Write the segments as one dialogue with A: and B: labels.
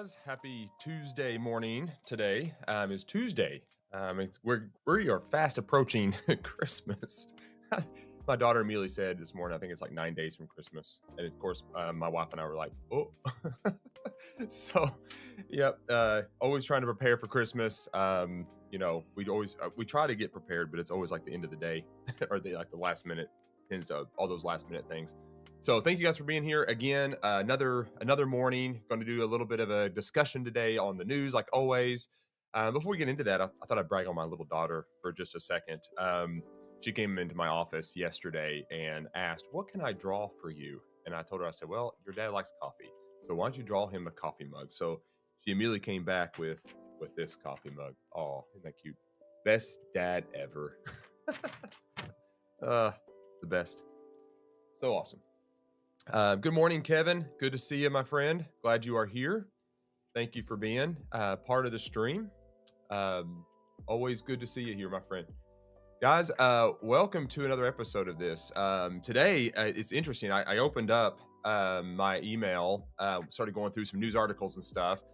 A: guys. Happy Tuesday morning. Today is Tuesday. We are fast approaching Christmas. My daughter immediately said this morning, I think it's like 9 days from Christmas, and of course, my wife and I were like, "Oh." So, yep. Always trying to prepare for Christmas. We try to get prepared, but it's always like the end of the day or the last minute tends to all those last minute things. So thank you guys for being here again. Another morning. Going to do a little bit of a discussion today on the news, like always. Before we get into that, I thought I'd brag on my little daughter for just a second. She came into my office yesterday and asked, "What can I draw for you?" And I told her, I said, "Well, your dad likes coffee, so why don't you draw him a coffee mug?" So she immediately came back with this coffee mug. Oh, isn't that cute? Best dad ever. It's the best. So awesome. Good morning, Kevin. Good to see you, my friend. Glad you are here. Thank you for being part of the stream. Always good to see you here, my friend. Guys, welcome to another episode of this. Today, it's interesting. I opened up my email, started going through some news articles and stuff.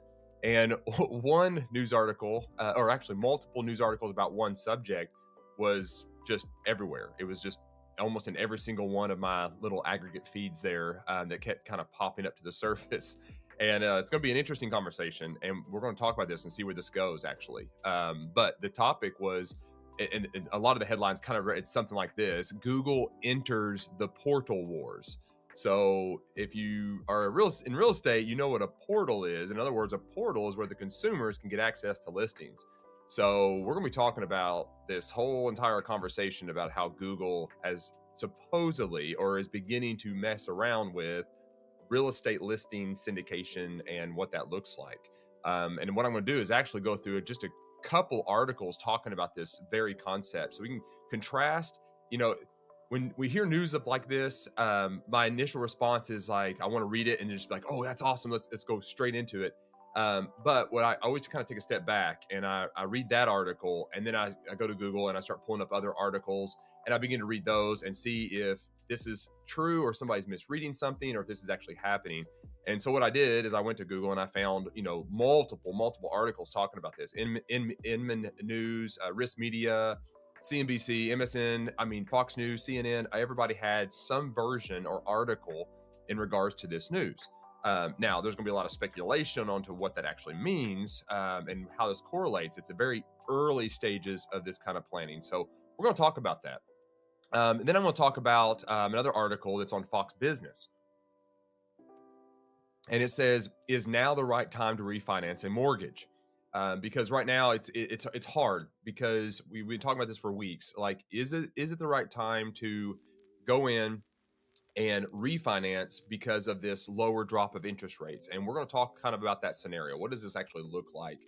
A: And one news article, or actually multiple news articles about one subject, was just everywhere. It was just almost in every single one of my little aggregate feeds there that kept kind of popping up to the surface. And it's going to be an interesting conversation. And we're going to talk about this and see where this goes, actually. But the topic was, and a lot of the headlines kind of read something like this: Google enters the portal wars. So if you are in real estate, you know what a portal is. In other words, a portal is where the consumers can get access to listings. So we're going to be talking about this whole entire conversation about how Google has supposedly or is beginning to mess around with real estate listing syndication and what that looks like. And what I'm going to do is actually go through just a couple articles talking about this very concept, so we can contrast. When we hear news of like this, my initial response is like, I want to read it and just be like, "Oh, that's awesome. Let's go straight into it." But what I always kind of take a step back and I read that article, and then I go to Google and I start pulling up other articles and I begin to read those and see if this is true or somebody's misreading something or if this is actually happening. And so what I did is I went to Google and I found, multiple articles talking about this. Inman News, Risk Media, CNBC, MSN, Fox News, CNN, everybody had some version or article in regards to this news. Now, there's going to be a lot of speculation onto what that actually means and how this correlates. It's a very early stages of this kind of planning. So we're going to talk about that. Then I'm going to talk about another article that's on Fox Business. And it says, "Is now the right time to refinance a mortgage?" Because right now it's hard, because we've been talking about this for weeks. Like, is it the right time to go in and refinance because of this lower drop of interest rates? And we're going to talk kind of about that scenario. What does this actually look like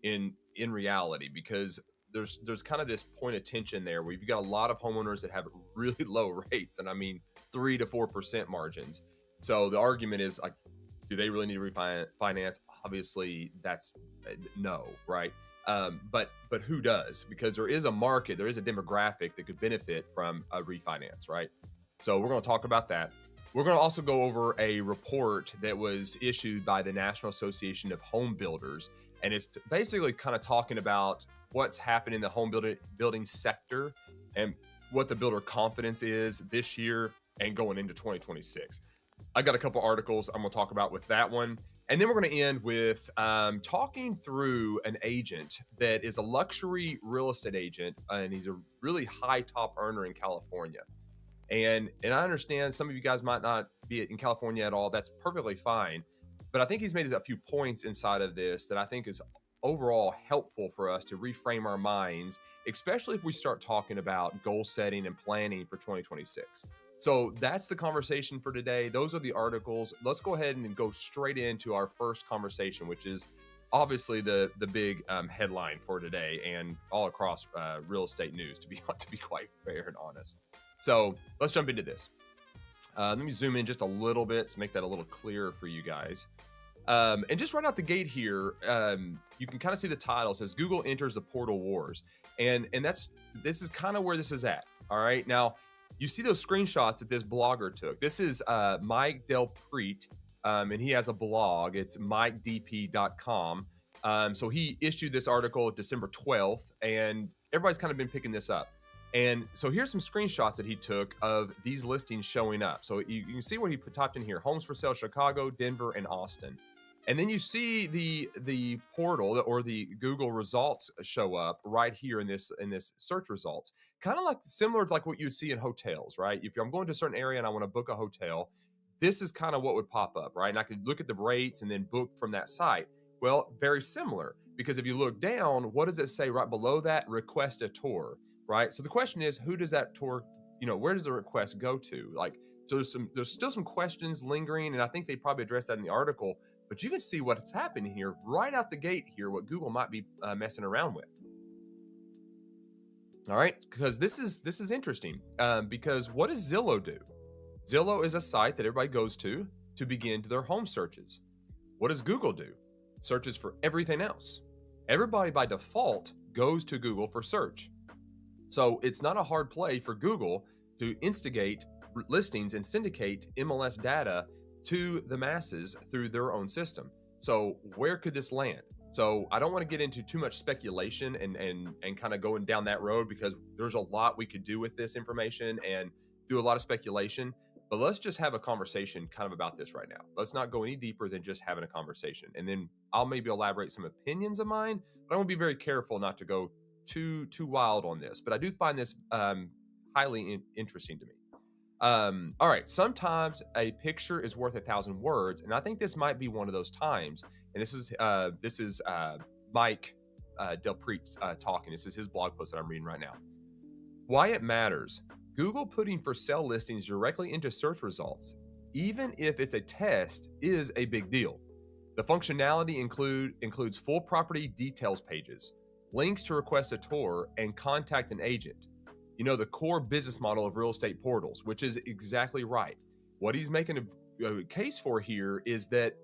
A: in reality? Because there's kind of this point of tension there where you've got a lot of homeowners that have really low rates, and 3 to 4% margins. So the argument is, like, do they really need to refinance? Obviously, that's no, right? But who does? Because there is a market, there is a demographic that could benefit from a refinance, right? So we're going to talk about that. We're going to also go over a report that was issued by the National Association of Home Builders, and it's basically kind of talking about what's happened in the home building sector and what the builder confidence is this year and going into 2026. I got a couple articles I'm going to talk about with that one. And then we're going to end with talking through an agent that is a luxury real estate agent, and he's a really high top earner in California. And I understand some of you guys might not be in California at all. That's perfectly fine. But I think he's made a few points inside of this that I think is overall helpful for us to reframe our minds, especially if we start talking about goal setting and planning for 2026. So that's the conversation for today. Those are the articles. Let's go ahead and go straight into our first conversation, which is obviously the big headline for today and all across real estate news, to be quite fair and honest. So let's jump into this. Let me zoom in just a little bit to make that a little clearer for you guys. And just right out the gate here, you can kind of see the title. It says Google enters the portal wars. And this is kind of where this is at. All right. Now, you see those screenshots that this blogger took. This is Mike Del Preet and he has a blog. It's mikedp.com. So he issued this article December 12th, and everybody's kind of been picking this up. And so here's some screenshots that he took of these listings showing up. So you can see what he typed in here: homes for sale, Chicago, Denver, and Austin. And then you see the portal or the Google results show up right here in this search results, kind of like similar to like what you'd see in hotels, right? If I'm going to a certain area and I want to book a hotel, this is kind of what would pop up, right? And I could look at the rates and then book from that site. Well, very similar, because if you look down, what does it say right below that? Request a tour, right? So the question is, who does that tour, where does the request go to? Like, so there's still some questions lingering, and I think they probably addressed that in the article. But you can see what's happening here right out the gate here, what Google might be messing around with. All right, because this is interesting, because what does Zillow do? Zillow is a site that everybody goes to begin their home searches. What does Google do? Searches for everything else. Everybody by default goes to Google for search. So it's not a hard play for Google to instigate listings and syndicate MLS data to the masses through their own system. So where could this land? So I don't want to get into too much speculation and kind of going down that road, because there's a lot we could do with this information and do a lot of speculation. But let's just have a conversation kind of about this right now. Let's not go any deeper than just having a conversation. And then I'll maybe elaborate some opinions of mine, but I want to be very careful not to go too wild on this. But I do find this highly interesting to me. All right, sometimes a picture is worth 1,000 words, and I think this might be one of those times. And this is Mike Delpreet talking. This is his blog post that I'm reading right now. Why it matters: Google putting for sale listings directly into search results, even if it's a test, is a big deal. The functionality includes full property details pages, links to request a tour, and contact an agent. The core business model of real estate portals, which is exactly right. What he's making a case for here is that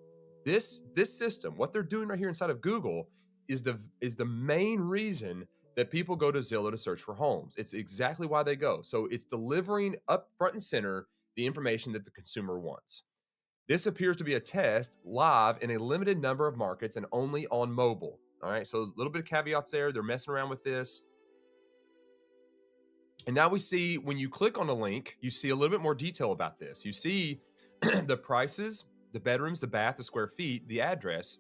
A: this system, what they're doing right here inside of Google, is the main reason that people go to Zillow to search for homes. It's exactly why they go. So it's delivering up front and center the information that the consumer wants. This appears to be a test live in a limited number of markets and only on mobile. All right, so a little bit of caveats there. They're messing around with this. And now we see, when you click on a link, you see a little bit more detail about this. You see the prices, the bedrooms, the bath, the square feet, the address,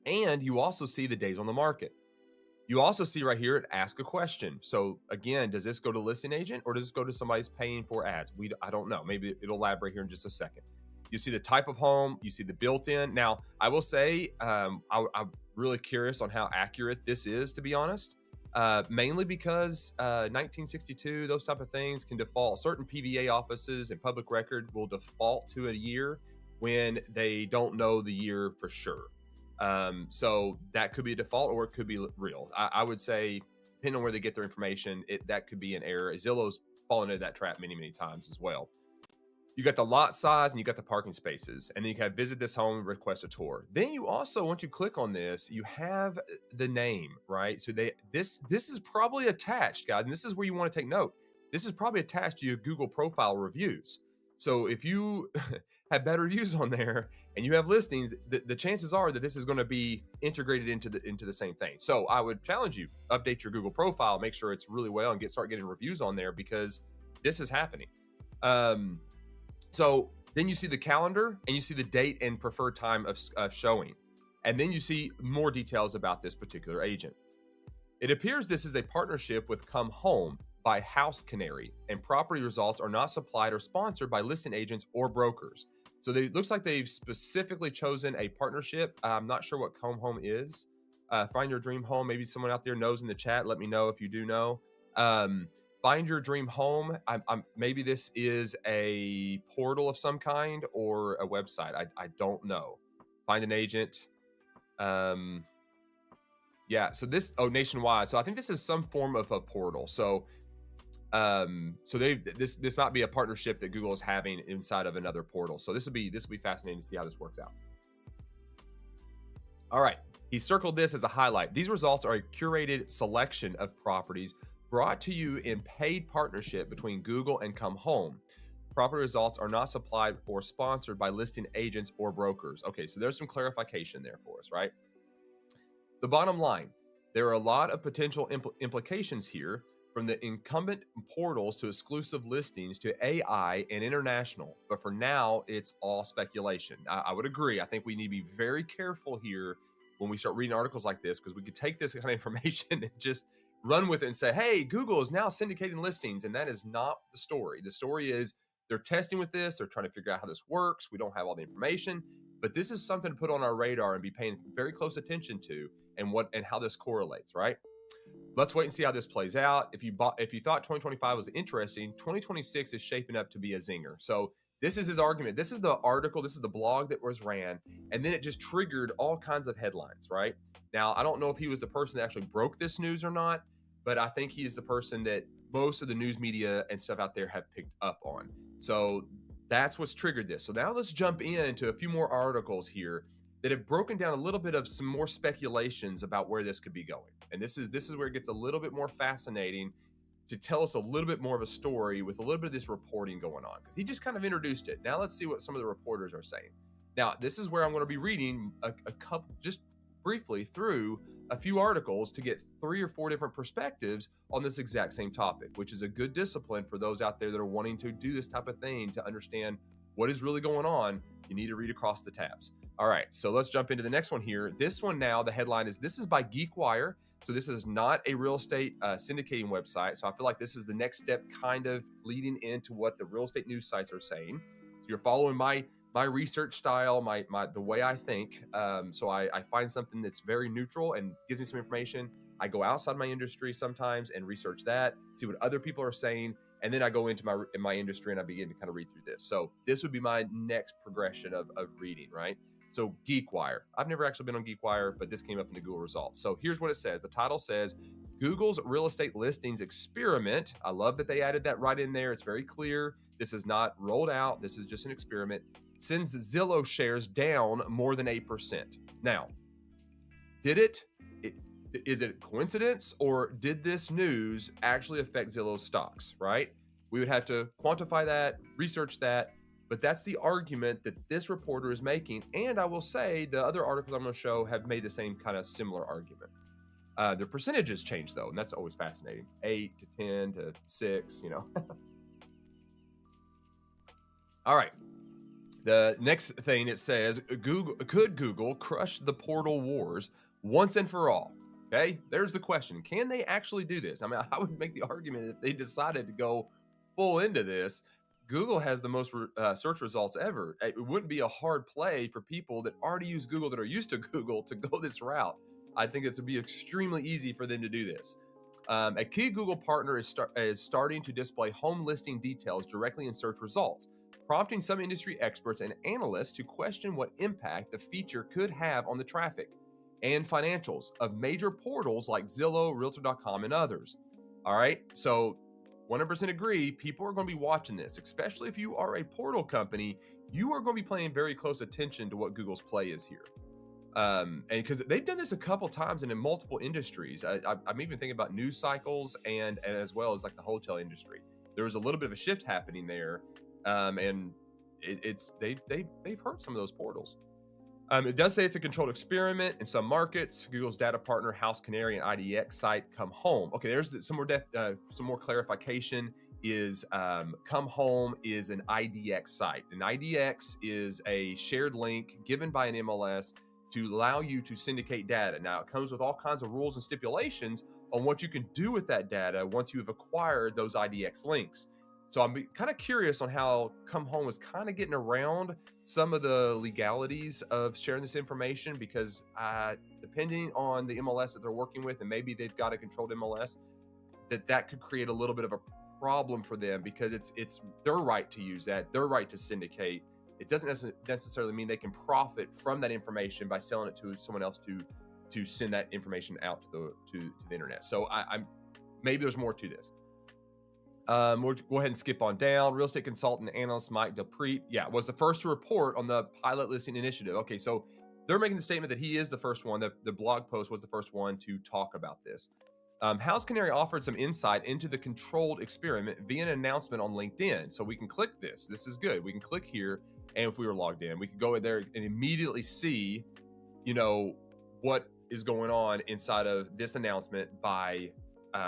A: and you also see the days on the market. You also see right here, ask a question. So again, does this go to listing agent or does this go to somebody who's paying for ads? I don't know. Maybe it'll elaborate here in just a second. You see the type of home, you see the built-in. Now, I will say, I'm really curious on how accurate this is, to be honest. Mainly because 1962, those type of things can default. Certain PBA offices and public record will default to a year when they don't know the year for sure. So that could be a default or it could be real. I would say, depending on where they get their information, that could be an error. Zillow's fallen into that trap many, many times as well. You got the lot size and you got the parking spaces, and then you can visit this home, request a tour. Then you also, once you click on this, you have the name, right? So this is probably attached, guys, and this is where you want to take note. This is probably attached to your Google profile reviews. So if you have better reviews on there and you have listings, the chances are that this is going to be integrated into the same thing. So I would challenge you, update your Google profile, make sure it's really well, and start getting reviews on there, because this is happening. So then you see the calendar and you see the date and preferred time of showing. And then you see more details about this particular agent. It appears this is a partnership with Come Home by House Canary, and property results are not supplied or sponsored by listing agents or brokers. So it looks like they've specifically chosen a partnership. I'm not sure what Come Home is. Find Your Dream Home. Maybe someone out there knows in the chat. Let me know if you do know. Find Your Dream Home. Maybe this is a portal of some kind or a website. I don't know. Find an agent. Yeah. So this, nationwide. So I think this is some form of a portal. So, this might be a partnership that Google is having inside of another portal. So this will be fascinating to see how this works out. All right. He circled this as a highlight. These results are a curated selection of properties brought to you in paid partnership between Google and Come Home. Property results are not supplied or sponsored by listing agents or brokers. Okay, so there's some clarification there for us, right? The bottom line, there are a lot of potential implications here, from the incumbent portals to exclusive listings to AI and international. But for now, it's all speculation. I would agree. I think we need to be very careful here when we start reading articles like this, because we could take this kind of information and just run with it and say, hey, Google is now syndicating listings. And that is not the story. The story is they're testing with this. They're trying to figure out how this works. We don't have all the information, but this is something to put on our radar and be paying very close attention to, and how this correlates, right? Let's wait and see how this plays out. If you thought 2025 was interesting, 2026 is shaping up to be a zinger. So this is his argument. This is the article. This is the blog that was ran, and then it just triggered all kinds of headlines, right? Now, I don't know if he was the person that actually broke this news or not, but I think he is the person that most of the news media and stuff out there have picked up on. So that's what's triggered this. So now let's jump into a few more articles here that have broken down a little bit of some more speculations about where this could be going. And this is where it gets a little bit more fascinating to tell us a little bit more of a story with a little bit of this reporting going on, because he just kind of introduced it. Now let's see what some of the reporters are saying. Now, this is where I'm going to be reading a couple, just briefly through a few articles to get 3 or 4 different perspectives on this exact same topic, which is a good discipline for those out there that are wanting to do this type of thing to understand what is really going on. You need to read across the tabs. All right, so let's jump into the next one here. This one now, the headline is, this is by GeekWire. So this is not a real estate syndicating website. So I feel like this is the next step, kind of leading into what the real estate news sites are saying. So you're following my research style, the way I think. So I find something that's very neutral and gives me some information. I go outside my industry sometimes and research that, see what other people are saying, and then I go into my industry and I begin to kind of read through this. So this would be my next progression of reading, right? So GeekWire. I've never actually been on GeekWire, but this came up in the Google results. So here's what it says. The title says, Google's real estate listings experiment. I love that they added that right in there. It's very clear. This is not rolled out. This is just an experiment. Sends Zillow shares down more than 8%. Now, is it coincidence, or did this news actually affect Zillow's stocks, right? We would have to quantify that, research that, but that's the argument that this reporter is making. And I will say the other articles I'm going to show have made the same kind of similar argument. The percentages change though, and that's always fascinating. 8 to 10 to 6, All right. The next thing it says, could Google crush the portal wars once and for all? Okay, there's the question. Can they actually do this? I mean, I would make the argument if they decided to go full into this. Google has the most search results ever. It wouldn't be a hard play for people that already use Google, that are used to Google, to go this route. I think it's to be extremely easy for them to do this. A key Google partner is starting to display home listing details directly in search results, prompting some industry experts and analysts to question what impact the feature could have on the traffic and financials of major portals like Zillow, Realtor.com, and others. All right, so 100% agree, people are going to be watching this, especially if you are a portal company. You are going to be paying very close attention to what Google's play is here. And because they've done this a couple times and in multiple industries. I'm even thinking about news cycles and as well as like the hotel industry. There was a little bit of a shift happening there, and they've hurt some of those portals. It does say it's a controlled experiment in some markets. Google's data partner House Canary and IDX site Come Home. Okay, there's some more clarification. Is Come Home is an IDX site. An IDX is a shared link given by an MLS to allow you to syndicate data. Now, it comes with all kinds of rules and stipulations on what you can do with that data once you have acquired those IDX links. So I'm kind of curious on how Come Home is kind of getting around some of the legalities of sharing this information, because depending on the MLS that they're working with, and maybe they've got a controlled MLS, that could create a little bit of a problem for them, because it's their right to use that, their right to syndicate. It doesn't necessarily mean they can profit from that information by selling it to someone else to send that information out to the internet. So I'm maybe there's more to this. We'll go ahead and skip on down. Real estate consultant and analyst Mike Delpreet, was the first to report on the pilot listing initiative. Okay, so they're making the statement that he is the first one. The blog post was the first one to talk about this. House Canary offered some insight into the controlled experiment via an announcement on LinkedIn. So we can click this. This is good. We can click here, and if we were logged in, we could go in there and immediately see, what is going on inside of this announcement by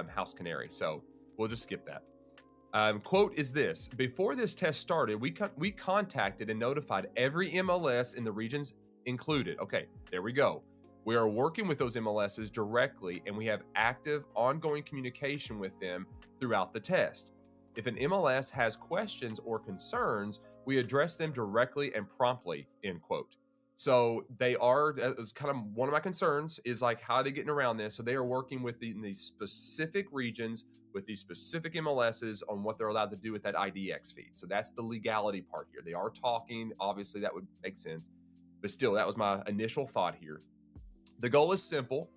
A: House Canary. So we'll just skip that. Quote is this: before this test started, we contacted and notified every MLS in the regions included. Okay, there we go. We are working with those MLSs directly, and we have active, ongoing communication with them throughout the test. If an MLS has questions or concerns, we address them directly and promptly, end quote. So that was kind of one of my concerns, is like, how are they getting around this? So they are working with these specific regions, with these specific MLSs on what they're allowed to do with that IDX feed. So that's the legality part here. They are talking, obviously that would make sense, but still, that was my initial thought here. The goal is simple.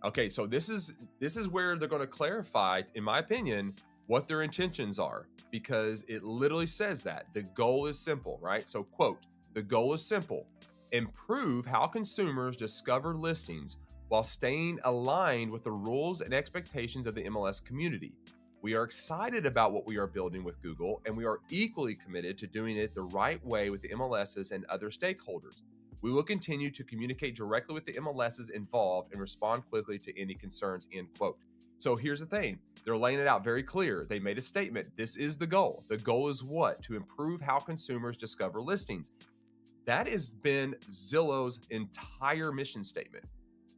A: Okay, so this is where they're going to clarify, in my opinion, what their intentions are, because it literally says that the goal is simple, right? So quote, the goal is simple: improve how consumers discover listings while staying aligned with the rules and expectations of the MLS community. We are excited about what we are building with Google, and we are equally committed to doing it the right way with the MLSs and other stakeholders. We will continue to communicate directly with the MLSs involved and respond quickly to any concerns, end quote. So here's the thing. They're laying it out very clear. They made a statement. This is the goal. The goal is what? To improve how consumers discover listings. That has been Zillow's entire mission statement,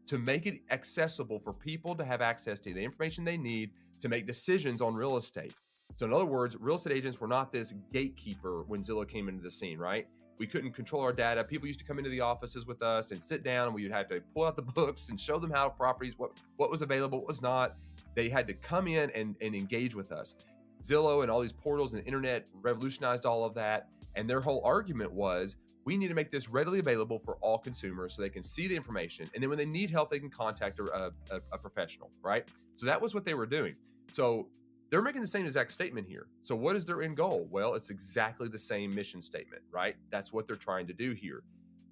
A: to make it accessible for people to have access to the information they need to make decisions on real estate. So in other words, real estate agents were not this gatekeeper when Zillow came into the scene, right? We couldn't control our data. People used to come into the offices with us and sit down, and we would have to pull out the books and show them how properties, what was available, what was not. They had to come in and engage with us. Zillow and all these portals and the internet revolutionized all of that. And their whole argument was, we need to make this readily available for all consumers so they can see the information. And then when they need help, they can contact a professional, right? So that was what they were doing. So they're making the same exact statement here. So what is their end goal? Well, it's exactly the same mission statement, right? That's what they're trying to do here.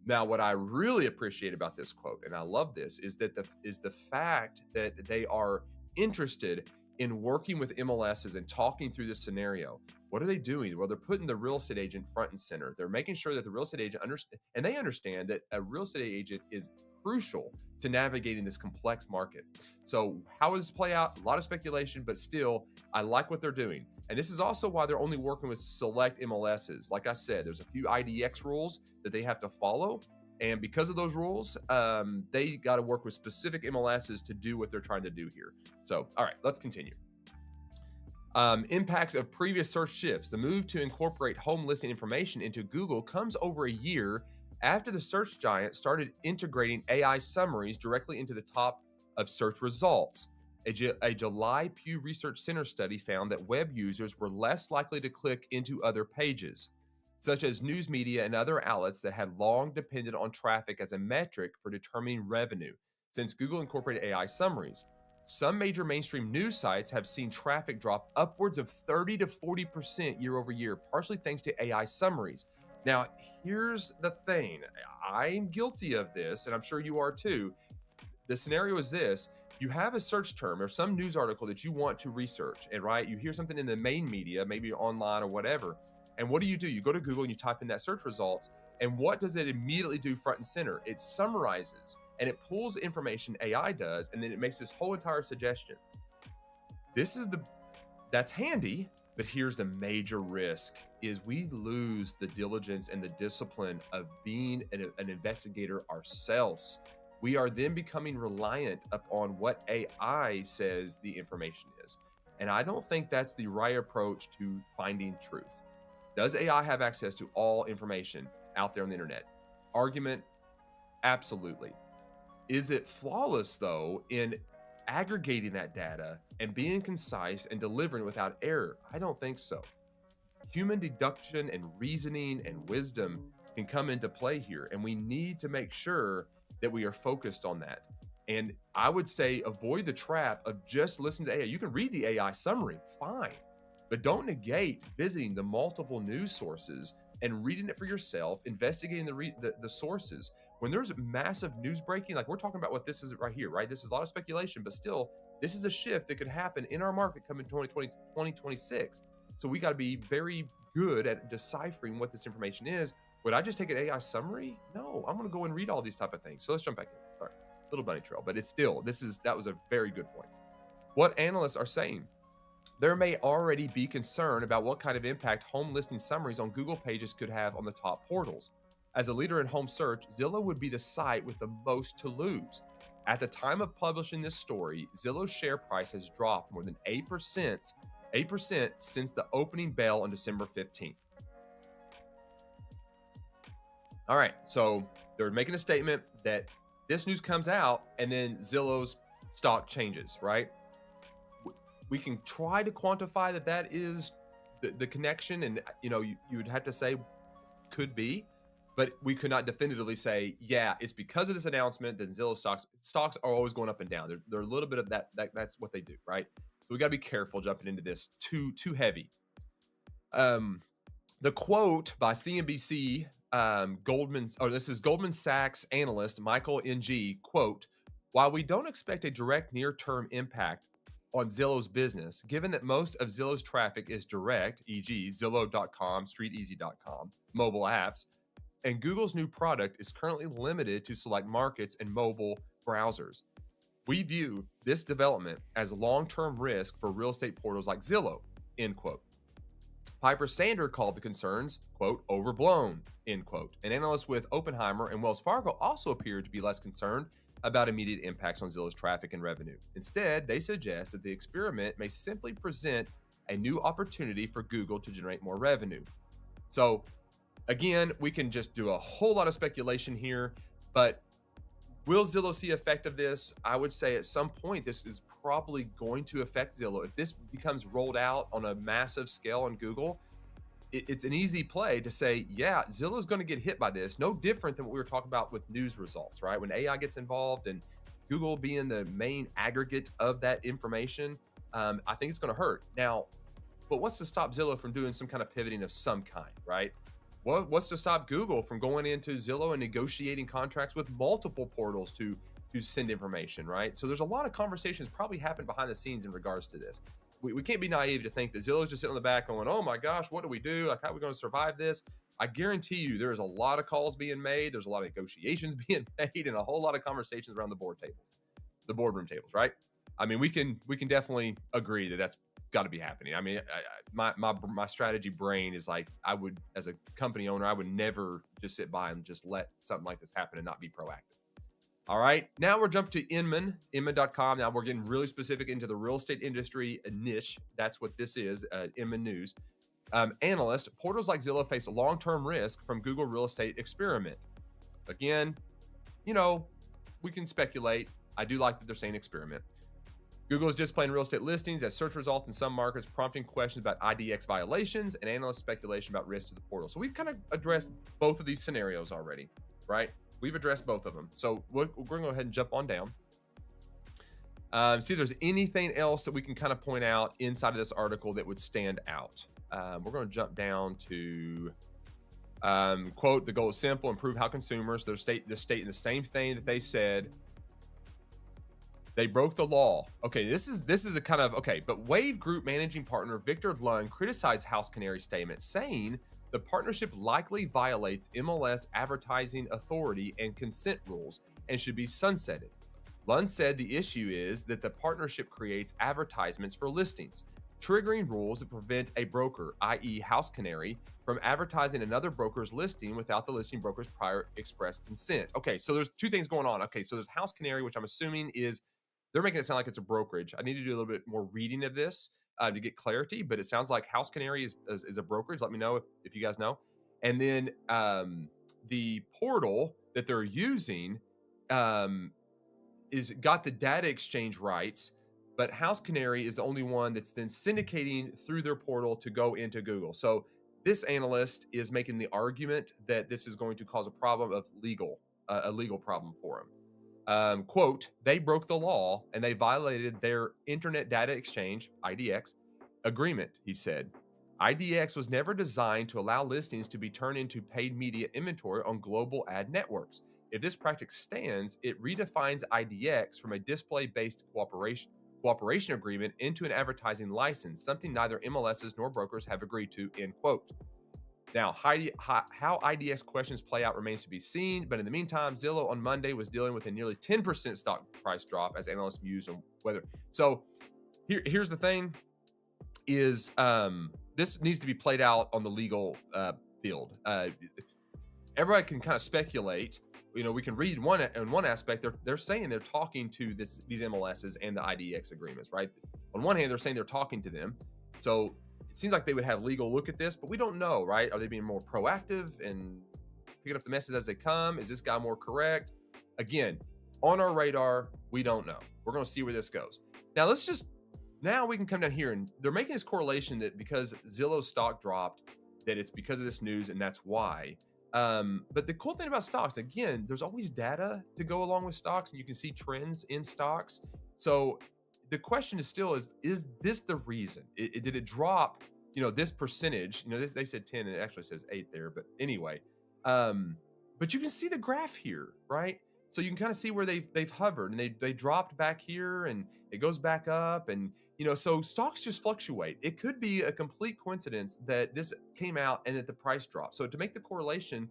A: Now, what I really appreciate about this quote, and I love this, is the fact that they are interested in working with MLSs and talking through this scenario. What are they doing? Well, they're putting the real estate agent front and center. They're making sure that the real estate agent understand that a real estate agent is crucial to navigating this complex market. So how will this play out? A lot of speculation, but still, I like what they're doing. And this is also why they're only working with select MLSs. Like I said, there's a few IDX rules that they have to follow. And because of those rules, they got to work with specific MLSs to do what they're trying to do here. So, all right, let's continue. Impacts of previous search shifts. The move to incorporate home listing information into Google comes over a year after the search giant started integrating AI summaries directly into the top of search results. A July Pew Research Center study found that web users were less likely to click into other pages, such as news media and other outlets that had long depended on traffic as a metric for determining revenue, since Google incorporated AI summaries. Some major mainstream news sites have seen traffic drop upwards of 30 to 40% year over year, partially thanks to AI summaries. Now, here's the thing. I'm guilty of this, and I'm sure you are too. The scenario is this. You have a search term or some news article that you want to research, and right, you hear something in the main media, maybe online or whatever, and what do? You go to Google and you type in that search results, and what does it immediately do front and center? It summarizes, and it pulls information, AI does, and then it makes this whole entire suggestion. That's handy, but here's the major risk, is we lose the diligence and the discipline of being an investigator ourselves. We are then becoming reliant upon what AI says the information is. And I don't think that's the right approach to finding truth. Does AI have access to all information out there on the internet? Argument, absolutely. Is it flawless, though, in aggregating that data and being concise and delivering without error? I don't think so. Human deduction and reasoning and wisdom can come into play here, and we need to make sure that we are focused on that. And I would say avoid the trap of just listening to AI. You can read the AI summary, fine, but don't negate visiting the multiple news sources and reading it for yourself, investigating the sources. When there's massive news breaking, like we're talking about what this is right here, right? This is a lot of speculation, but still, This is a shift that could happen in our market coming 2020, 2026. So we got to be very good at deciphering what this information is. Would I just take an AI summary? No, I'm going to go and read all these type of things. So let's jump back in. Sorry, little bunny trail, but it's still, that was a very good point. What analysts are saying, there may already be concern about what kind of impact home listing summaries on Google pages could have on the top portals. As a leader in home search, Zillow would be the site with the most to lose. At the time of publishing this story, Zillow's share price has dropped more than 8% since the opening bell on December 15th. All right, so they're making a statement that this news comes out and then Zillow's stock changes, right? We can try to quantify that is the connection, and you would have to say could be, but we could not definitively say, yeah, it's because of this announcement that Zillow stocks are always going up and down. They're a little bit of that's what they do, right? So we got to be careful jumping into this too heavy. The quote by CNBC, this is Goldman Sachs analyst Michael Ng, quote, "While we don't expect a direct near-term impact on Zillow's business, given that most of Zillow's traffic is direct, e.g. Zillow.com, StreetEasy.com, mobile apps, and Google's new product is currently limited to select markets and mobile browsers. We view this development as a long-term risk for real estate portals like Zillow," end quote. Piper Sandler called the concerns, quote, "overblown," end quote. And analysts with Oppenheimer and Wells Fargo also appeared to be less concerned about immediate impacts on Zillow's traffic and revenue. Instead, they suggest that the experiment may simply present a new opportunity for Google to generate more revenue. So again, we can just do a whole lot of speculation here, but will Zillow see effect of this? I would say at some point, this is probably going to affect Zillow. If this becomes rolled out on a massive scale on Google, it's an easy play to say, yeah, Zillow's going to get hit by this. No different than what we were talking about with news results, right? When AI gets involved and Google being the main aggregate of that information, I think it's going to hurt. Now, but what's to stop Zillow from doing some kind of pivoting of some kind, right? What's to stop Google from going into Zillow and negotiating contracts with multiple portals to send information, right? So there's a lot of conversations probably happen behind the scenes in regards to this. We can't be naive to think that Zillow's just sitting on the back going, oh my gosh, what do we do? Like, how are we going to survive this? I guarantee you there's a lot of calls being made. There's a lot of negotiations being made and a whole lot of conversations around the boardroom tables, right? I mean, we can definitely agree that that's got to be happening. I mean, my strategy brain is like, I would, as a company owner, I would never just sit by and just let something like this happen and not be proactive. All right, now we're jumping to Inman.com. Now we're getting really specific into the real estate industry niche. That's what this is, Inman News. Analyst, portals like Zillow face a long-term risk from Google real estate experiment. Again, we can speculate. I do like that they're saying experiment. Google is displaying real estate listings as search results in some markets, prompting questions about IDX violations and analyst speculation about risk to the portal. So we've kind of addressed both of these scenarios already, right? We've addressed both of them. So we're going to go ahead and jump on down. See if there's anything else that we can kind of point out inside of this article that would stand out. We're going to jump down to, quote, "The goal is simple, improve how consumers," they're stating the same thing that they said. They broke the law. Okay, this is a kind of, okay, but Wave Group managing partner Victor Lund criticized House Canary statement, saying the partnership likely violates MLS advertising authority and consent rules and should be sunsetted. Lund said the issue is that the partnership creates advertisements for listings, triggering rules that prevent a broker, i.e. House Canary, from advertising another broker's listing without the listing broker's prior express consent. Okay, so there's two things going on. Okay, so there's House Canary, which I'm assuming is, they're making it sound like it's a brokerage. I need to do a little bit more reading of this to get clarity, but it sounds like House Canary is a brokerage. Let me know if you guys know. And then the portal that they're using is got the data exchange rights, but House Canary is the only one that's then syndicating through their portal to go into Google. So this analyst is making the argument that this is going to cause a problem of a legal problem for them. Quote, "They broke the law and they violated their Internet Data Exchange, IDX, agreement," he said. "IDX was never designed to allow listings to be turned into paid media inventory on global ad networks. If this practice stands, it redefines IDX from a display-based cooperation agreement into an advertising license, something neither MLSs nor brokers have agreed to, end quote. Now, how IDX questions play out remains to be seen, but in the meantime, Zillow on Monday was dealing with a nearly 10% stock price drop as analysts mused on whether. So here's the thing is this needs to be played out on the legal field. Everybody can kind of speculate. You know, we can read in one aspect, they're saying they're talking to these MLSs and the IDX agreements, right? On one hand, they're saying they're talking to them. So it seems like they would have legal look at this, but we don't know, right? Are they being more proactive and picking up the messes as they come? Is this guy more correct? Again, on our radar, we don't know. We're going to see where this goes. Now we can come down here, and they're making this correlation that because Zillow stock dropped, that it's because of this news, and that's why. But the cool thing about stocks, again, there's always data to go along with stocks, and you can see trends in stocks. So the question is still, is this the reason? Did it drop, this percentage? They said 10, and it actually says 8 there. But anyway, but you can see the graph here, right? So you can kind of see where they've hovered, and they dropped back here, and it goes back up, and so stocks just fluctuate. It could be a complete coincidence that this came out and that the price dropped. So to make the correlation,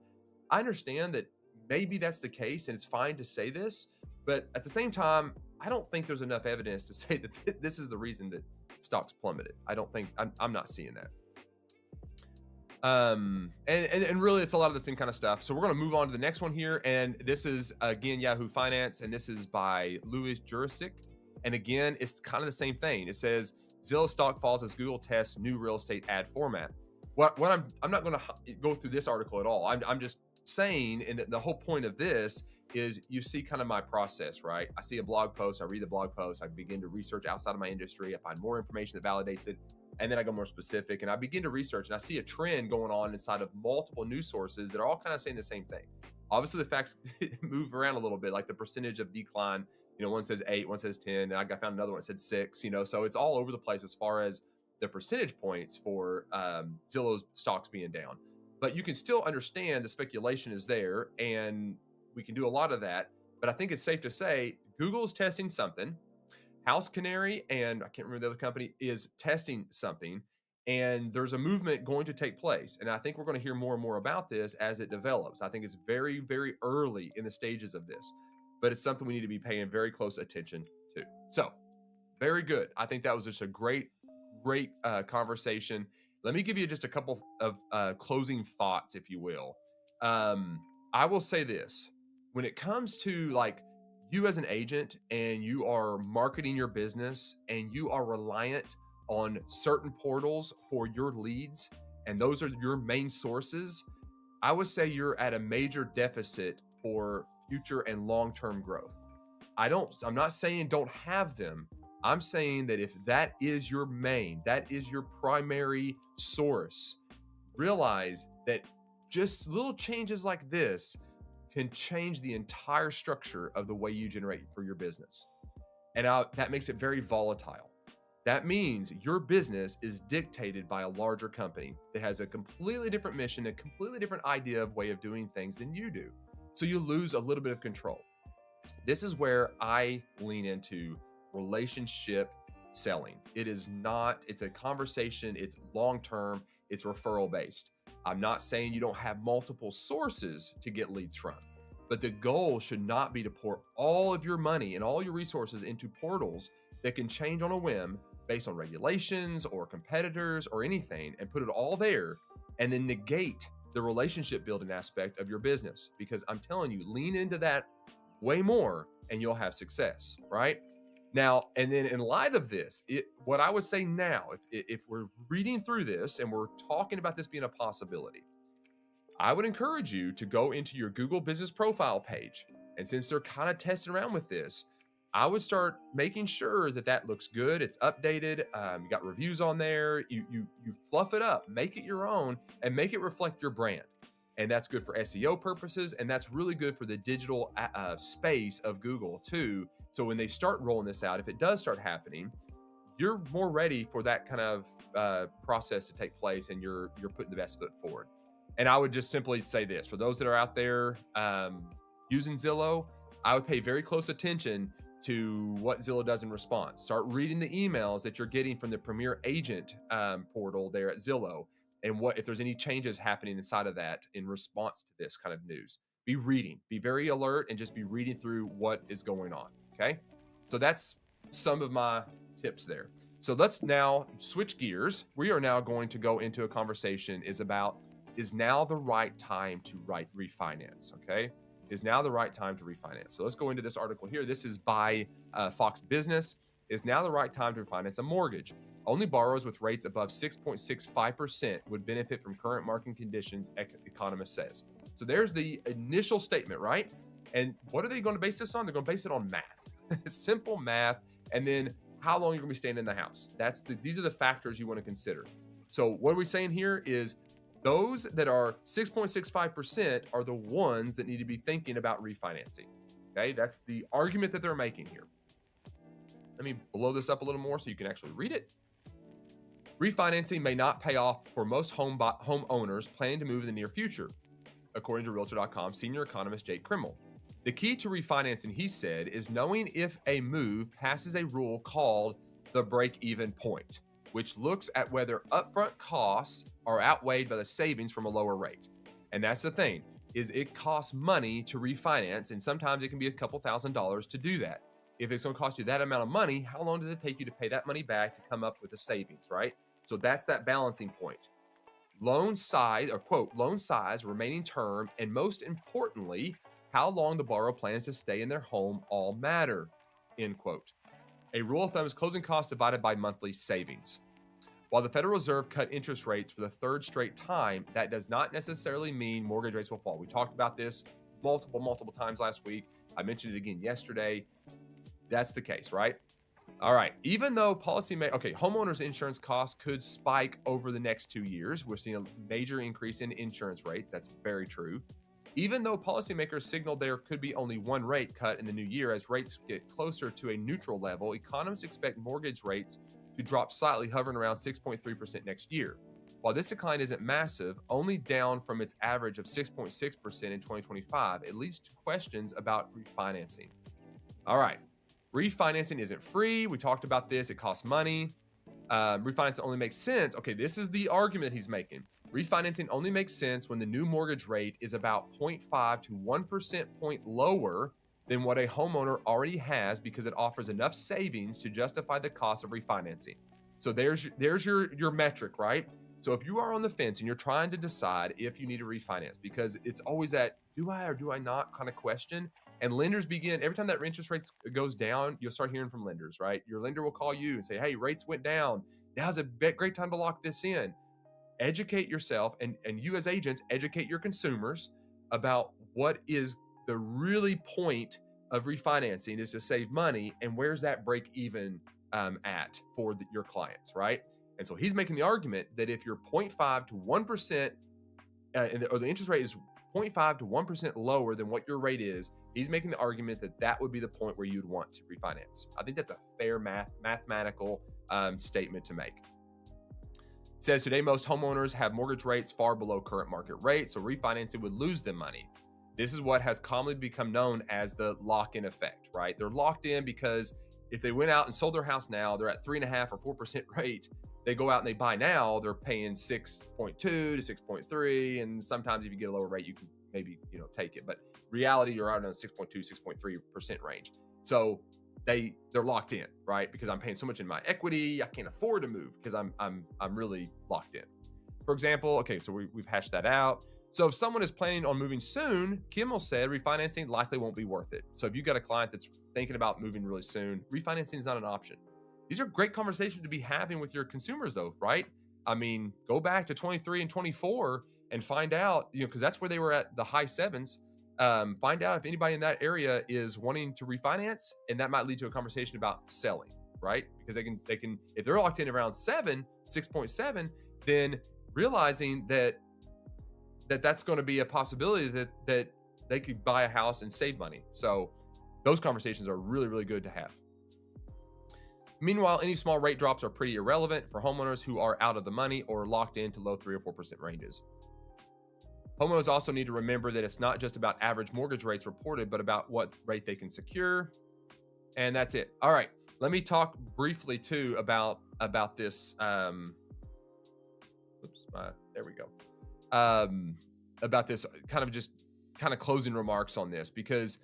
A: I understand that maybe that's the case, and it's fine to say this, but at the same time, I don't think there's enough evidence to say that this is the reason that stocks plummeted. I don't think I'm not seeing that. And really it's a lot of the same kind of stuff. So we're going to move on to the next one here. And this is again, Yahoo Finance. And this is by Louis Jurisic. And again, it's kind of the same thing. It says Zillow stock falls as Google tests new real estate ad format. What I'm not going to go through this article at all. I'm just saying, and the whole point of this is you see kind of my process, right? I see a blog post, I read the blog post, I begin to research outside of my industry, I find more information that validates it, and then I go more specific, and I begin to research, and I see a trend going on inside of multiple news sources that are all kind of saying the same thing. Obviously, the facts move around a little bit, like the percentage of decline. One says 8, one says 10, and I found another one that said 6. So it's all over the place as far as the percentage points for Zillow's stocks being down. But you can still understand the speculation is there, and we can do a lot of that. But I think it's safe to say Google is testing something. House Canary, and I can't remember the other company, is testing something, and there's a movement going to take place. And I think we're going to hear more and more about this as it develops. I think it's very, very early in the stages of this, but it's something we need to be paying very close attention to. So very good. I think that was just a great conversation. Let me give you just a couple of closing thoughts, if you will. I will say this. When it comes to like you as an agent and you are marketing your business and you are reliant on certain portals for your leads, and those are your main sources, I would say you're at a major deficit for future and long-term growth. I'm not saying don't have them. I'm saying that if that is your primary source, realize that just little changes like this can change the entire structure of the way you generate for your business. And that makes it very volatile. That means your business is dictated by a larger company that has a completely different mission, a completely different idea of way of doing things than you do. So you lose a little bit of control. This is where I lean into relationship selling. It's a conversation, it's long-term, it's referral-based. I'm not saying you don't have multiple sources to get leads from, but the goal should not be to pour all of your money and all your resources into portals that can change on a whim based on regulations or competitors or anything, and put it all there and then negate the relationship building aspect of your business. Because I'm telling you, lean into that way more and you'll have success, right? Now, and then in light of this, what I would say now, if we're reading through this and we're talking about this being a possibility, I would encourage you to go into your Google business profile page. And since they're kind of testing around with this, I would start making sure that looks good. It's updated. You got reviews on there. You fluff it up, make it your own, and make it reflect your brand. And that's good for SEO purposes. And that's really good for the digital space of Google too. So when they start rolling this out, if it does start happening, you're more ready for that kind of process to take place, and you're putting the best foot forward. And I would just simply say this, for those that are out there using Zillow, I would pay very close attention to what Zillow does in response. Start reading the emails that you're getting from the Premier Agent portal there at Zillow, and what if there's any changes happening inside of that in response to this kind of news. Be reading, be very alert, and just be reading through what is going on. Okay, so that's some of my tips there. So let's now switch gears. We are now going to go into a conversation is now the right time to refinance, okay? Is now the right time to refinance. So let's go into this article here. This is by Fox Business. Is now the right time to refinance a mortgage? Only borrowers with rates above 6.65% would benefit from current market conditions, economist says. So there's the initial statement, right? And what are they going to base this on? They're going to base it on math. Simple math. And then how long you're going to be staying in the house. These are the factors you want to consider. So what are we saying here is those that are 6.65% are the ones that need to be thinking about refinancing. Okay, that's the argument that they're making here. Let me blow this up a little more so you can actually read it. Refinancing may not pay off for most homeowners planning to move in the near future, according to Realtor.com senior economist Jake Krimmel. The key to refinancing, he said, is knowing if a move passes a rule called the break-even point, which looks at whether upfront costs are outweighed by the savings from a lower rate. And that's the thing, is it costs money to refinance, and sometimes it can be a couple $1,000s to do that. If it's going to cost you that amount of money, how long does it take you to pay that money back to come up with the savings, right? So that's that balancing point. Loan size, or quote, loan size, remaining term, and most importantly, how long the borrower plans to stay in their home all matter, end quote. A rule of thumb is closing costs divided by monthly savings. While the Federal Reserve cut interest rates for the third straight time, that does not necessarily mean mortgage rates will fall. We talked about this multiple times last week. I mentioned it again yesterday. That's the case, right? All right. Even though homeowners insurance costs could spike over the next 2 years. We're seeing a major increase in insurance rates. That's very true. Even though policymakers signaled there could be only one rate cut in the new year as rates get closer to a neutral level, economists expect mortgage rates to drop slightly, hovering around 6.3% next year. While this decline isn't massive, only down from its average of 6.6% in 2025, it leads to questions about refinancing. All right. Refinancing isn't free. We talked about this. It costs money. Refinancing only makes sense. Okay, this is the argument he's making. Refinancing only makes sense when the new mortgage rate is about 0.5 to 1% point lower than what a homeowner already has because it offers enough savings to justify the cost of refinancing. So there's your metric, right? So if you are on the fence and you're trying to decide if you need to refinance, because it's always that do I or do I not kind of question, and lenders begin, every time that interest rate goes down, you'll start hearing from lenders, right? Your lender will call you and say, hey, rates went down. Now's a great time to lock this in. Educate yourself, and you as agents, educate your consumers about what is the really point of refinancing is to save money, and where's that break even at for your clients, right? And so he's making the argument that if you're 0.5 to 1%, or the interest rate is 0.5 to 1% lower than what your rate is, he's making the argument that that would be the point where you'd want to refinance. I think that's a fair mathematical statement to make. It says today most homeowners have mortgage rates far below current market rates, so refinancing would lose them money. This is what has commonly become known as the lock-in effect, right? They're locked in because if they went out and sold their house now, they're at 3.5 or 4% rate. They go out and they buy now, they're paying 6.2 to 6.3, and sometimes if you get a lower rate, you can maybe take it. But reality, you're out in the 6.2, 6.3% range. So they're locked in, right? Because I'm paying so much in my equity, I can't afford to move because I'm really locked in. For example, okay, so we've hashed that out. So if someone is planning on moving soon, Kimmel said refinancing likely won't be worth it. So if you've got a client that's thinking about moving really soon, refinancing is not an option. These are great conversations to be having with your consumers though, right? I mean, go back to 23 and 24 and find out, because that's where they were at the high sevens. Find out if anybody in that area is wanting to refinance, and that might lead to a conversation about selling, right? Because they can, if they're locked in around 6.7, then realizing that's going to be a possibility that they could buy a house and save money. So those conversations are really, really good to have. Meanwhile, any small rate drops are pretty irrelevant for homeowners who are out of the money or locked into low 3 or 4% ranges. Homeowners also need to remember that it's not just about average mortgage rates reported, but about what rate they can secure. And that's it. All right. Let me talk briefly too about this. There we go. About this kind of closing remarks on this, because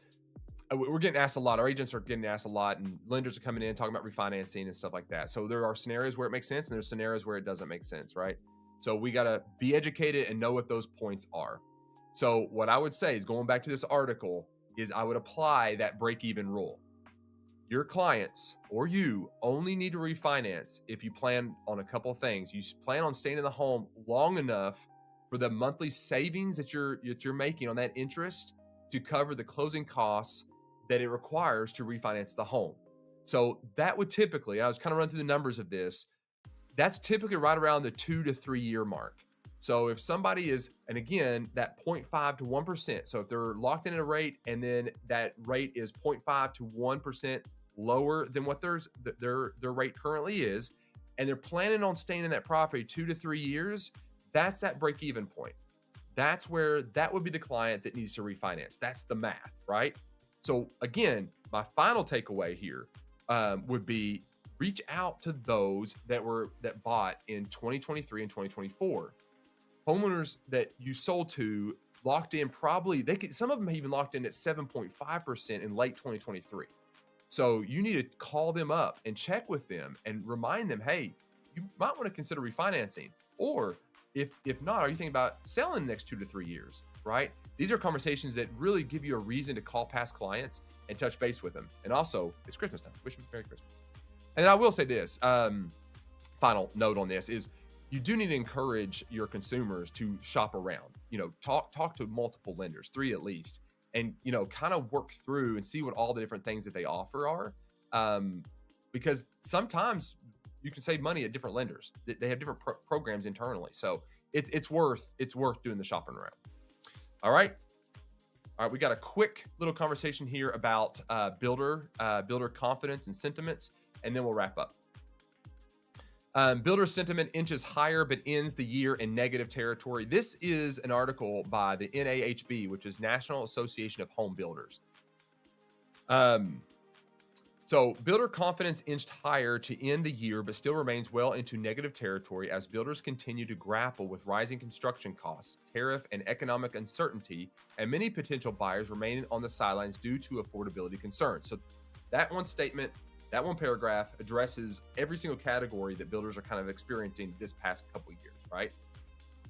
A: we're getting asked a lot. Our agents are getting asked a lot, and lenders are coming in talking about refinancing and stuff like that. So there are scenarios where it makes sense, and there's scenarios where it doesn't make sense, right? So we got to be educated and know what those points are. So what I would say is, going back to this article, is I would apply that break-even rule. Your clients or you only need to refinance if you plan on a couple of things. You plan on staying in the home long enough for the monthly savings that you're making on that interest to cover the closing costs that it requires to refinance the home. So that would typically, I was kind of running through the numbers of this, that's typically right around the 2 to 3 year mark. So if somebody is, and again, that 0.5 to 1%, so if they're locked in at a rate and then that rate is 0.5 to 1% lower than what their rate currently is, and they're planning on staying in that property 2 to 3 years, that's that break-even point. That's where that would be the client that needs to refinance. That's the math, right? So again, my final takeaway here would be, reach out to those that bought in 2023 and 2024. Homeowners that you sold to locked in, probably some of them even locked in at 7.5% in late 2023. So you need to call them up and check with them and remind them, hey, you might want to consider refinancing. Or if not, are you thinking about selling the next 2 to 3 years, right? These are conversations that really give you a reason to call past clients and touch base with them. And also, it's Christmas time. Wish them Merry Christmas. And I will say this, final note on this is, you do need to encourage your consumers to shop around, talk to multiple lenders, 3 at least, and, kind of work through and see what all the different things that they offer are. Because sometimes you can save money at different lenders. They have different programs internally. So it's worth doing the shopping around. All right. We got a quick little conversation here about builder confidence and sentiments, and then we'll wrap up. Builder sentiment inches higher but ends the year in negative territory. This is an article by the NAHB, which is National Association of Home Builders. So builder confidence inched higher to end the year, but still remains well into negative territory as builders continue to grapple with rising construction costs, tariff and economic uncertainty, and many potential buyers remaining on the sidelines due to affordability concerns. So that one statement, that one paragraph addresses every single category that builders are kind of experiencing this past couple of years, right?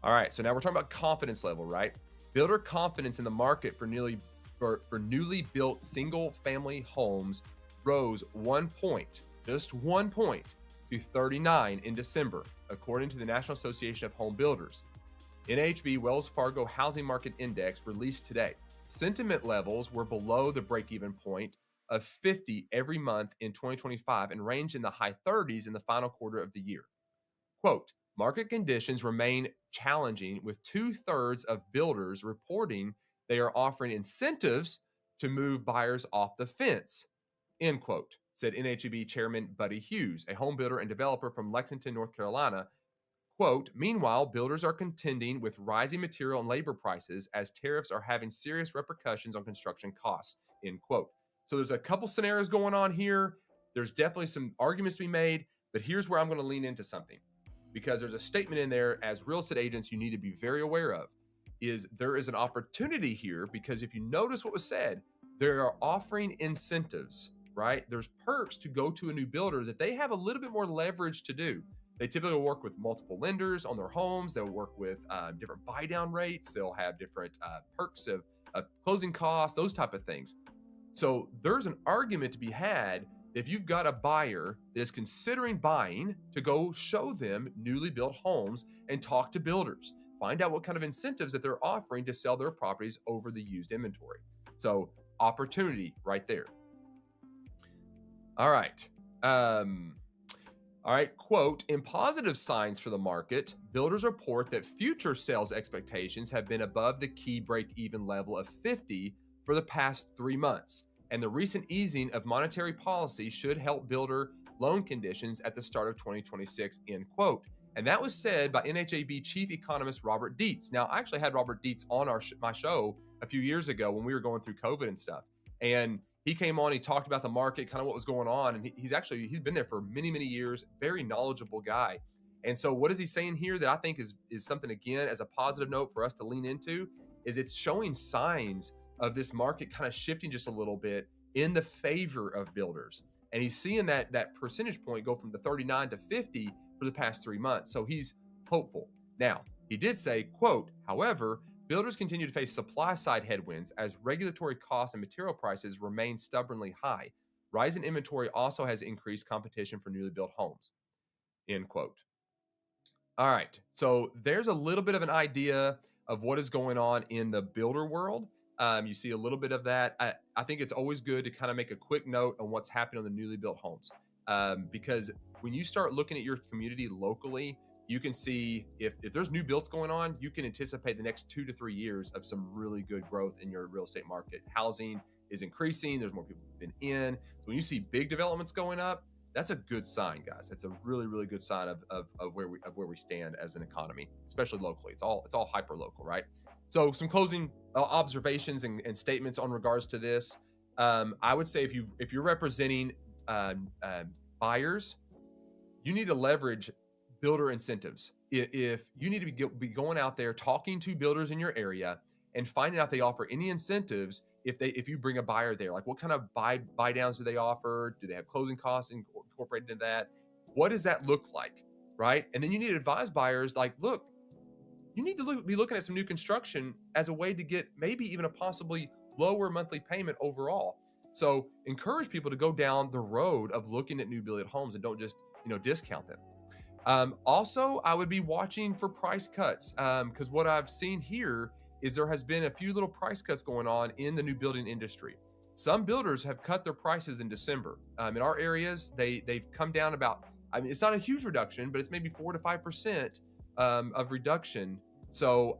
A: All right, so now we're talking about confidence level, right? Builder confidence in the market for newly built single-family homes rose 1 point, just 1 point, to 39 in December, according to the National Association of Home Builders. NAHB Wells Fargo Housing Market Index released today. Sentiment levels were below the break-even point of 50 every month in 2025 and ranged in the high 30s in the final quarter of the year. Quote, market conditions remain challenging, with 2/3 of builders reporting they are offering incentives to move buyers off the fence, end quote, said NAHB Chairman Buddy Hughes, a home builder and developer from Lexington, North Carolina. Quote, meanwhile, builders are contending with rising material and labor prices as tariffs are having serious repercussions on construction costs, end quote. So there's a couple scenarios going on here. There's definitely some arguments to be made, but here's where I'm going to lean into something, because there's a statement in there, as real estate agents, you need to be very aware of, is there is an opportunity here, because if you notice what was said, they are offering incentives, right? There's perks to go to a new builder that they have a little bit more leverage to do. They typically work with multiple lenders on their homes. They'll work with different buy down rates. They'll have different perks of closing costs, those type of things. So there's an argument to be had if you've got a buyer that is considering buying, to go show them newly built homes and talk to builders. Find out what kind of incentives that they're offering to sell their properties over the used inventory. So opportunity right there. All right. Quote, in positive signs for the market, builders report that future sales expectations have been above the key break-even level of 50 for the past 3 months, and the recent easing of monetary policy should help builder loan conditions at the start of 2026, end quote. And that was said by NAHB chief economist Robert Dietz. Now, I actually had Robert Dietz on my show a few years ago when we were going through COVID and stuff. And he came on, he talked about the market, kind of what was going on. And he's been there for many, many years, very knowledgeable guy. And so what is he saying here that I think is something, again, as a positive note for us to lean into, is it's showing signs of this market kind of shifting just a little bit in the favor of builders. And he's seeing that percentage point go from the 39 to 50 for the past 3 months. So he's hopeful. Now, he did say, quote, however, builders continue to face supply side headwinds as regulatory costs and material prices remain stubbornly high. Rising inventory also has increased competition for newly built homes, end quote. All right, so there's a little bit of an idea of what is going on in the builder world. You see a little bit of that. I think it's always good to kind of make a quick note on what's happening on the newly built homes, because when you start looking at your community locally, you can see if there's new builds going on, you can anticipate the next 2 to 3 years of some really good growth in your real estate market. Housing is increasing. There's more people than in. So when you see big developments going up, that's a good sign, guys. That's a really, really good sign of where we stand as an economy, especially locally. It's all hyper local, right? So some closing observations and statements on regards to this. I would say if you're representing buyers, you need to leverage builder incentives. If you need to be going out there talking to builders in your area and finding out if they offer any incentives, if you bring a buyer there, like what kind of buy downs do they offer? Do they have closing costs incorporated in that? What does that look like, right? And then you need to advise buyers, like, look, you need to be looking at some new construction as a way to get maybe even a possibly lower monthly payment overall. So encourage people to go down the road of looking at new build homes and don't just discount them. Also, I would be watching for price cuts, because what I've seen here is there has been a few little price cuts going on in the new building industry. Some builders have cut their prices in December. In our areas, they've come down about, I mean, it's not a huge reduction, but it's maybe 4 to 5% of reduction. So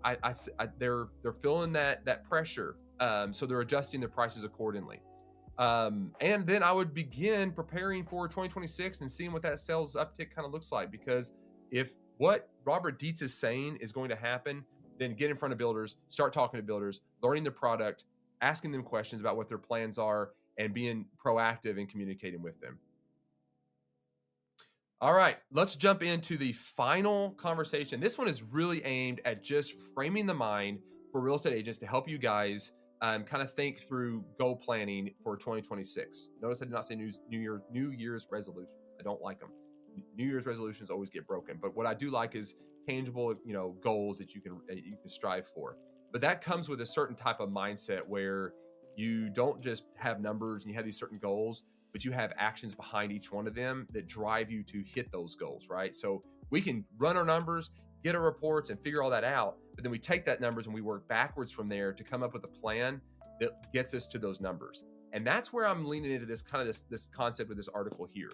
A: they're feeling that pressure. So they're adjusting their prices accordingly. And then I would begin preparing for 2026 and seeing what that sales uptick kind of looks like. Because if what Robert Dietz is saying is going to happen, then get in front of builders, start talking to builders, learning their product, asking them questions about what their plans are, and being proactive in communicating with them. All right, let's jump into the final conversation. This one is really aimed at just framing the mind for real estate agents to help you guys kind of think through goal planning for 2026. Notice I did not say New Year's resolutions. I don't like them. New Year's resolutions always get broken. But what I do like is tangible, goals that you can strive for. But that comes with a certain type of mindset where you don't just have numbers and you have these certain goals, but you have actions behind each one of them that drive you to hit those goals, right? So we can run our numbers, get our reports, and figure all that out, but then we take that numbers and we work backwards from there to come up with a plan that gets us to those numbers. And that's where I'm leaning into this kind of this concept of this article here.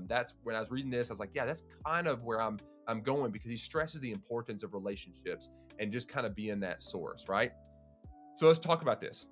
A: That's when I was reading this, I was like, yeah, that's kind of where I'm going, because he stresses the importance of relationships and just kind of being that source, right? So let's talk about this.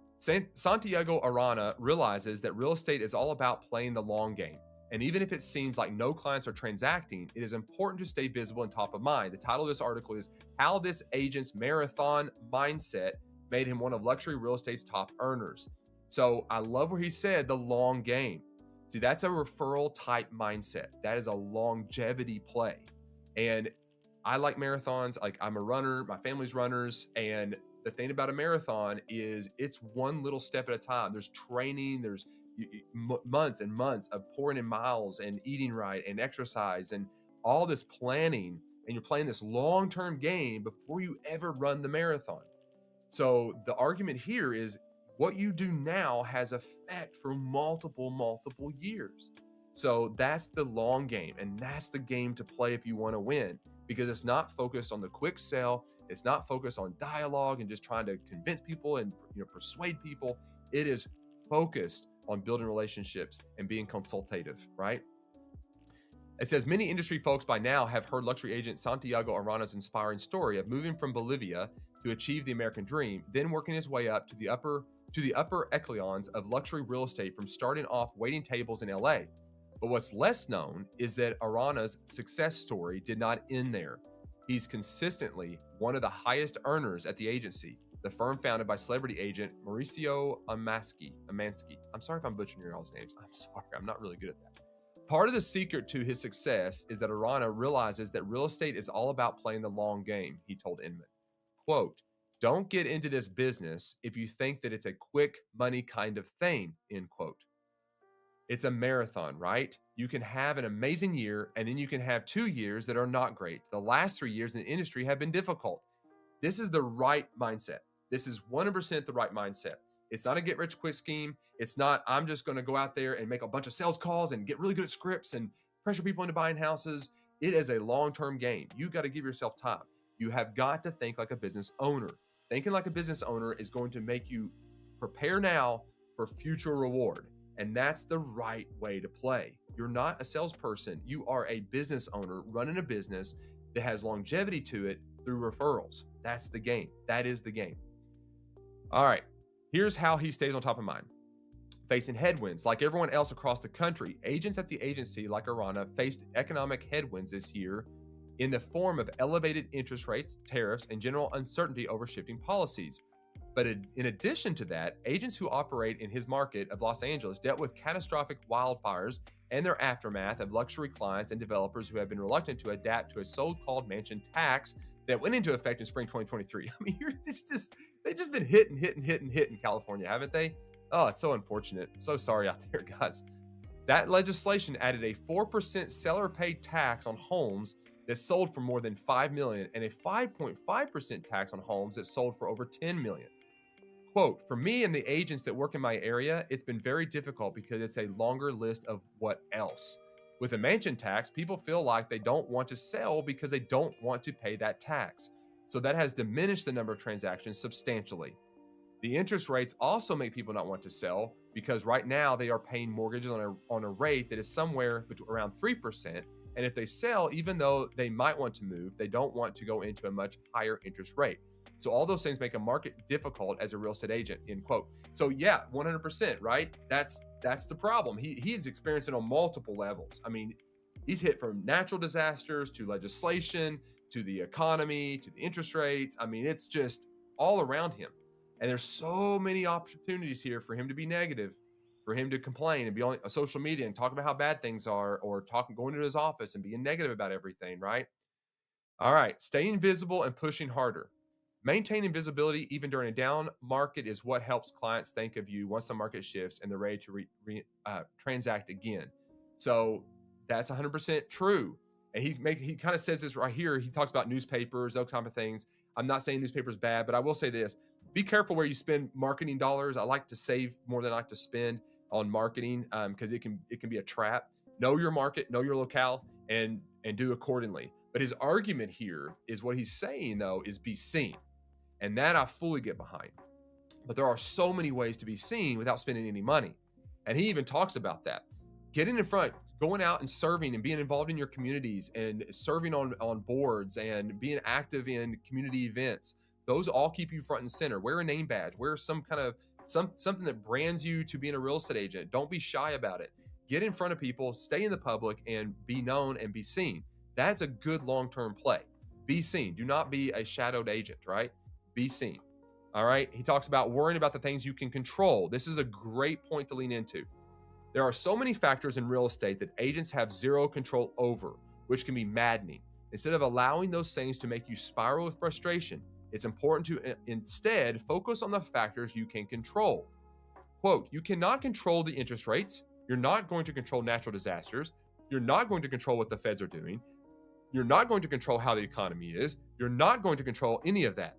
A: Santiago Arana realizes that real estate is all about playing the long game. And even if it seems like no clients are transacting, it is important to stay visible and top of mind. The title of this article is How This Agent's Marathon Mindset Made Him One of Luxury Real Estate's Top Earners. So I love where he said the long game. See, that's a referral type mindset. That is a longevity play. And I like marathons. Like, I'm a runner, my family's runners. And the thing about a marathon is it's one little step at a time. There's training, there's months and months of pouring in miles and eating right and exercise and all this planning. And you're playing this long-term game before you ever run the marathon. So the argument here is what you do now has effect for multiple years. So that's the long game, and that's the game to play if you want to win, because it's not focused on the quick sell. It's not focused on dialogue and just trying to convince people and persuade people. It is focused on building relationships and being consultative, right? It says many industry folks by now have heard luxury agent Santiago Arana's inspiring story of moving from Bolivia to achieve the American dream, then working his way up to the upper echelons of luxury real estate, from starting off waiting tables in LA. But what's less known is that Arana's success story did not end there. He's consistently one of the highest earners at the agency. the firm founded by celebrity agent Mauricio Amansky. I'm sorry if I'm butchering your all's names. I'm sorry. I'm not really good at that. Part of the secret to his success is that Arana realizes that real estate is all about playing the long game, he told Inman. Quote, don't get into this business if you think that it's a quick money kind of thing, end quote. It's a marathon, right? You can have an amazing year and then you can have 2 years that are not great. The last 3 years in the industry have been difficult. This is the right mindset. This is 100% the right mindset. It's not a get rich quick scheme. It's not, I'm just going to go out there and make a bunch of sales calls and get really good at scripts and pressure people into buying houses. It is a long-term game. You got to give yourself time. You have got to think like a business owner. Thinking like a business owner is going to make you prepare now for future reward. And that's the right way to play. You're not a salesperson. You are a business owner running a business that has longevity to it through referrals. That's the game. That is the game. All right. Here's how he stays on top of mind. Facing headwinds, like everyone else across the country, agents at the agency like Arana faced economic headwinds this year in the form of elevated interest rates, tariffs, and general uncertainty over shifting policies. But in addition to that, agents who operate in his market of Los Angeles dealt with catastrophic wildfires and their aftermath of luxury clients and developers who have been reluctant to adapt to a so-called mansion tax that went into effect in spring 2023. I mean, they've just been hitting in California, haven't they? Oh, it's so unfortunate. So sorry out there, guys. That legislation added a 4% seller paid tax on homes that sold for more than $5 million and a 5.5% tax on homes that sold for over $10 million. Quote, for me and the agents that work in my area, it's been very difficult because it's a longer list of what else. With a mansion tax, people feel like they don't want to sell because they don't want to pay that tax. So that has diminished the number of transactions substantially. The interest rates also make people not want to sell because right now they are paying mortgages on a rate that is somewhere around 3%. And if they sell, even though they might want to move, they don't want to go into a much higher interest rate. So all those things make a market difficult as a real estate agent, end quote. So yeah, 100%, right? That's the problem. He's experiencing on multiple levels. I mean, he's hit from natural disasters to legislation, to the economy, to the interest rates. I mean, it's just all around him. And there's so many opportunities here for him to be negative, for him to complain and be on social media and talk about how bad things are, or going to his office and being negative about everything, right? All right, staying visible and pushing harder. Maintaining visibility even during a down market is what helps clients think of you once the market shifts and they're ready to transact again. So that's 100% true. And he kind of says this right here. He talks about newspapers, those type of things. I'm not saying newspapers bad, but I will say this: be careful where you spend marketing dollars. I like to save more than I like to spend on marketing because it can be a trap. Know your market, know your locale, and do accordingly. But his argument here is what he's saying though is be seen. And that I fully get behind. But there are so many ways to be seen without spending any money. And he even talks about that. Getting in front, going out and serving and being involved in your communities and serving on boards and being active in community events. Those all keep you front and center. Wear a name badge. Wear some kind of something that brands you to being a real estate agent. Don't be shy about it. Get in front of people, stay in the public, and be known and be seen. That's a good long-term play. Be seen. Do not be a shadowed agent, right? Be seen. All right. He talks about worrying about the things you can control. This is a great point to lean into. There are so many factors in real estate that agents have zero control over, which can be maddening. Instead of allowing those things to make you spiral with frustration, it's important to instead focus on the factors you can control. Quote, you cannot control the interest rates. You're not going to control natural disasters. You're not going to control what the feds are doing. You're not going to control how the economy is. You're not going to control any of that.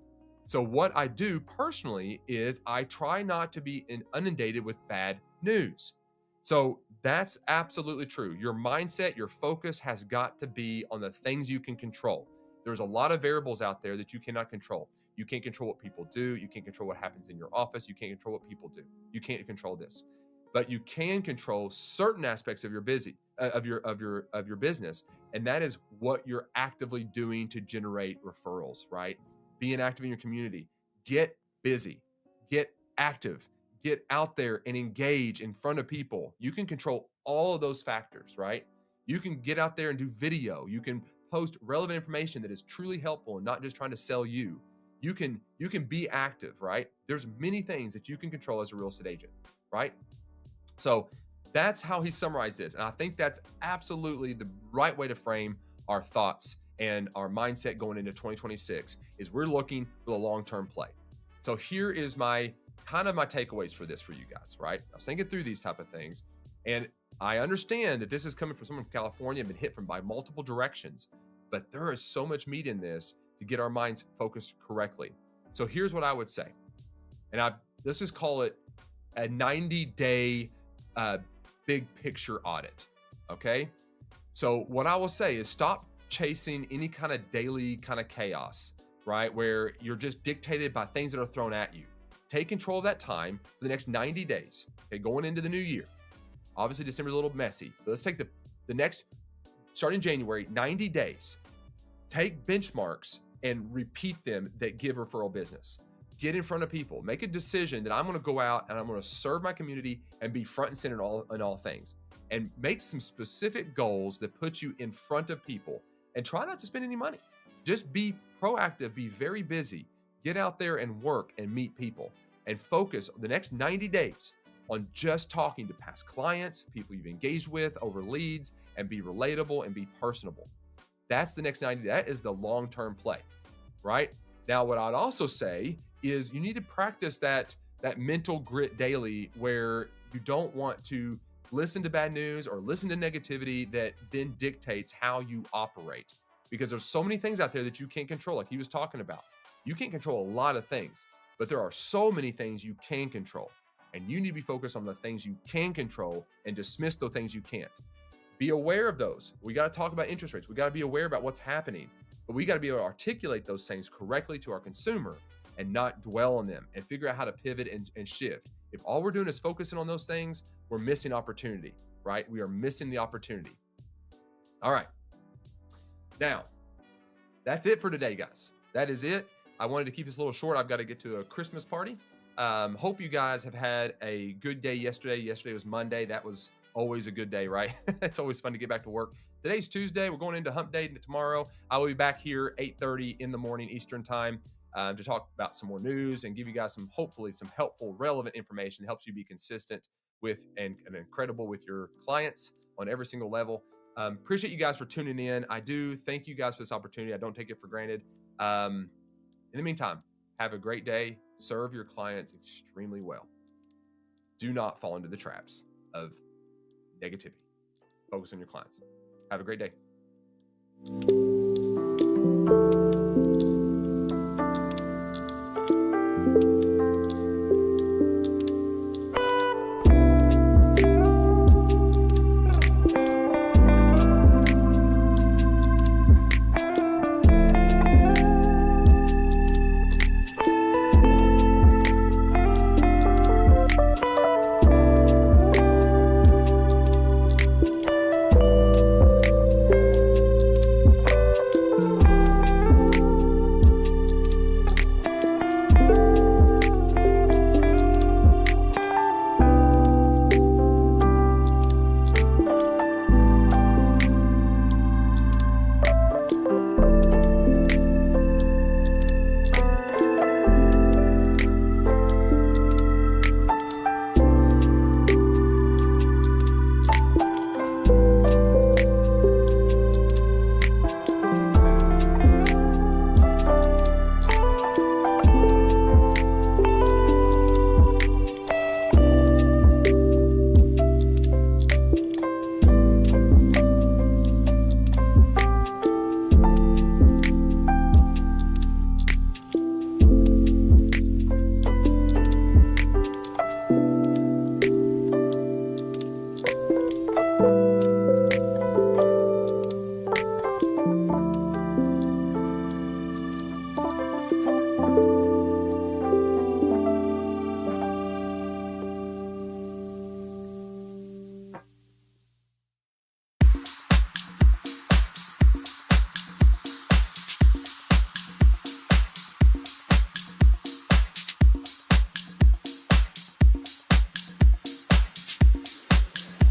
A: So what I do personally is I try not to be inundated with bad news. So that's absolutely true. Your mindset, your focus has got to be on the things you can control. There's a lot of variables out there that you cannot control. You can't control what people do. You can't control what happens in your office. You can't control what people do. You can't control this, but you can control certain aspects of your business, and that is what you're actively doing to generate referrals, right? Being active in your community. Get busy. Get active. Get out there and engage in front of people. You can control all of those factors, right? You can get out there and do video. You can post relevant information that is truly helpful and not just trying to sell you. You can be active, right? There's many things that you can control as a real estate agent, right? So that's how he summarized this. And I think that's absolutely the right way to frame our thoughts and our mindset going into 2026 is we're looking for the long-term play. So here is my takeaways for this for you guys, right? I was thinking through these type of things, and I understand that this is coming from someone from California and been hit from by multiple directions, but there is so much meat in this to get our minds focused correctly. So here's what I would say, and let's just call it a 90-day big picture audit. Okay. So what I will say is stop chasing any kind of daily kind of chaos, right? Where you're just dictated by things that are thrown at you. Take control of that time for the next 90 days. Okay. Going into the new year. Obviously December's a little messy, but let's take the next, starting January, 90 days, take benchmarks and repeat them that give referral business. Get in front of people, make a decision that I'm going to go out and I'm going to serve my community and be front and center in all things, and make some specific goals that put you in front of people, and try not to spend any money. Just be proactive, be very busy, get out there and work and meet people, and focus the next 90 days on just talking to past clients, people you've engaged with over leads, and be relatable and be personable. That's the next 90. That is the long-term play, right? Now, what I'd also say is you need to practice that mental grit daily, where you don't want to listen to bad news or listen to negativity that then dictates how you operate, because there's so many things out there that you can't control. Like he was talking about, you can't control a lot of things, but there are so many things you can control, and you need to be focused on the things you can control and dismiss the things you can't. Be aware of those. We got to talk about interest rates. We got to be aware about what's happening, but we got to be able to articulate those things correctly to our consumer and not dwell on them, and figure out how to pivot and shift. If all we're doing is focusing on those things, we're missing opportunity, right? We are missing the opportunity. All right. Now, that's it for today, guys. That is it. I wanted to keep this a little short. I've got to get to a Christmas party. Hope you guys have had a good day yesterday. Yesterday was Monday. That was always a good day, right? It's always fun to get back to work. Today's Tuesday. We're going into hump day tomorrow. I will be back here 8:30 in the morning Eastern time to talk about some more news and give you guys hopefully some helpful, relevant information that helps you be consistent with and incredible with your clients on every single level. Appreciate you guys for tuning in. I do thank you guys for this opportunity. I don't take it for granted. In the meantime, have a great day. Serve your clients extremely well. Do not fall into the traps of negativity. Focus on your clients. Have a great day.